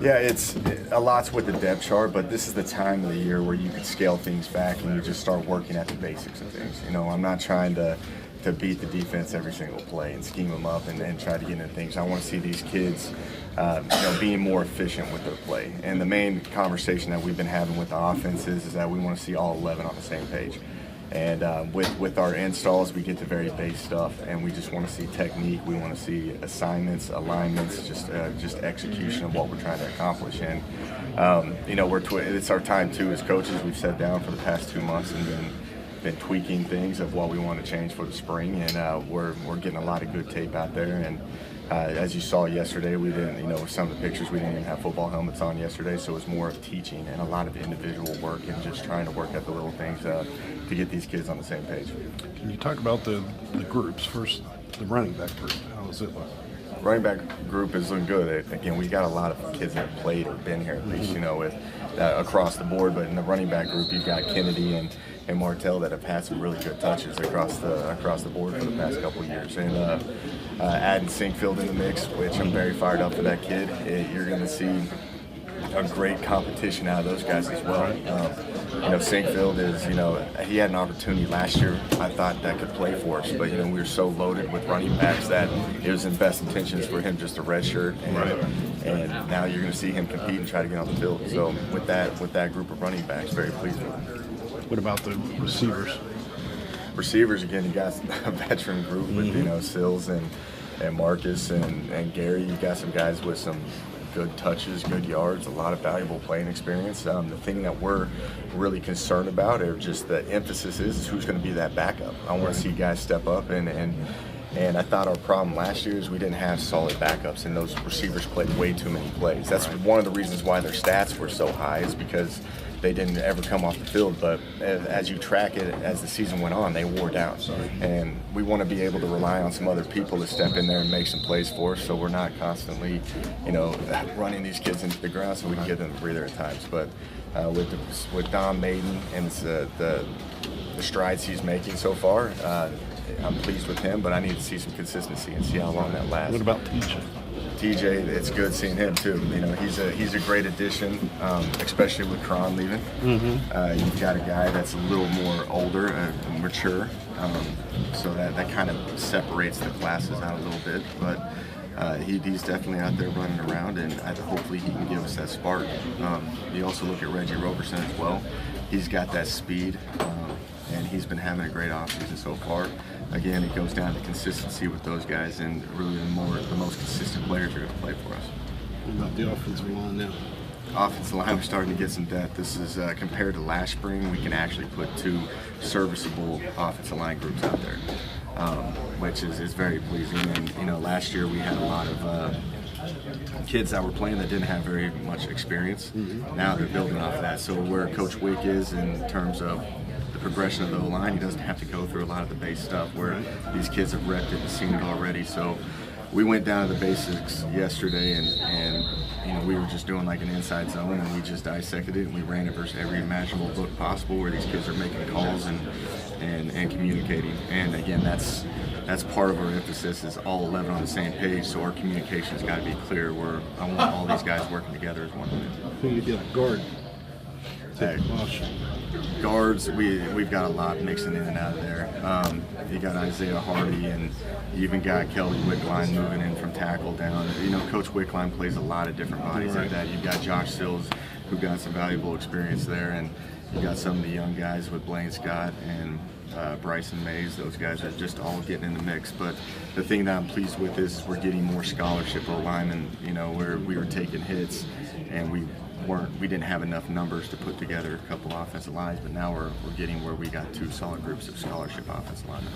Yeah, a lot's with the depth chart, but this is the time of the year where you can scale things back and you just start working at the basics of things. You know, I'm not trying to beat the defense every single play and scheme them up and try to get into things. I want to see these kids, being more efficient with their play. And the main conversation that we've been having with the offense is that we want to see all 11 on the same page. And with our installs, we get to very base stuff, and we just want to see technique. We want to see assignments, alignments, just execution of what we're trying to accomplish. And you know, it's our time too as coaches. We've sat down for the past 2 months and been tweaking things of what we want to change for the spring, and we're getting a lot of good tape out there. And as you saw yesterday, we didn't, you know, some of the pictures, we didn't even have football helmets on yesterday, so it was more of teaching and a lot of individual work and just trying to work at the little things to get these kids on the same page. Can you talk about the groups first? The running back group, how is it look? Running back group is looking good. Again, we got a lot of kids that have played or been here, at least, you know, with across the board. But in the running back group, you've got Kennedy and Martell that have had some really good touches across the board for the past couple of years. And adding Sinkfield in the mix, which I'm very fired up for that kid. You're going to see a great competition out of those guys as well. You know, Sinkfield is, you know, he had an opportunity last year, I thought, that could play for us, but, you know, we were so loaded with running backs that it was in best intentions for him just to redshirt, and now you're going to see him compete and try to get on the field. So with that group of running backs, very pleased with him. What about the receivers? Receivers, again, you got a veteran group with, you know, Sills and Marcus and Gary. You got some guys with some good touches, good yards, a lot of valuable playing experience. The thing that we're really concerned about, or just the emphasis is who's going to be that backup. I want to see guys step up, and I thought our problem last year is we didn't have solid backups, and those receivers played way too many plays. That's one of the reasons why their stats were so high, is because they didn't ever come off the field, but as you track it, as the season went on, they wore down. And we want to be able to rely on some other people to step in there and make some plays for us, so we're not constantly, you know, running these kids into the ground, so we can give them a breather at times. But with Don Maiden and the strides he's making so far, I'm pleased with him, but I need to see some consistency and see how long that lasts. What about TJ? TJ, it's good seeing him too. You know, he's a great addition, especially with Cron leaving. You've got a guy that's a little more older, mature, so that kind of separates the classes out a little bit. But he's definitely out there running around, and hopefully he can give us that spark. You also look at Reggie Roberson as well. He's got that speed, and he's been having a great offseason so far. Again, it goes down to consistency with those guys, and really the most consistent players are going to play for us. What about the offensive line now? Offensive line, we're starting to get some depth. This is compared to last spring, we can actually put 2 serviceable offensive line groups out there, which is very pleasing. And you know, last year we had a lot of kids that were playing that didn't have very much experience. Now they're building off of that. So where Coach Wick is in terms of the progression of the line, he doesn't have to go through a lot of the base stuff where these kids have repped it and seen it already. So we went down to the basics yesterday, and you know, we were just doing like an inside zone, and we just dissected it, and we ran it versus every imaginable book possible where these kids are making calls and communicating. And again, that's part of our emphasis, is all 11 on the same page, so our communication's got to be clear, where I want all these guys working together as one unit. Who you get a guard? Guards, we've got a lot mixing in and out of there. You got Isaiah Hardy, and you even got Kelly Wickline moving in from tackle down. You know, Coach Wickline plays a lot of different bodies like that. You've got Josh Sills, who got some valuable experience there, and you got some of the young guys with Blaine Scott and Bryson Mays. Those guys are just all getting in the mix. But the thing that I'm pleased with is we're getting more scholarship alignment. You know, where we were taking hits and we didn't have enough numbers to put together a couple offensive lines, but now we're getting where we got 2 solid groups of scholarship offensive linemen.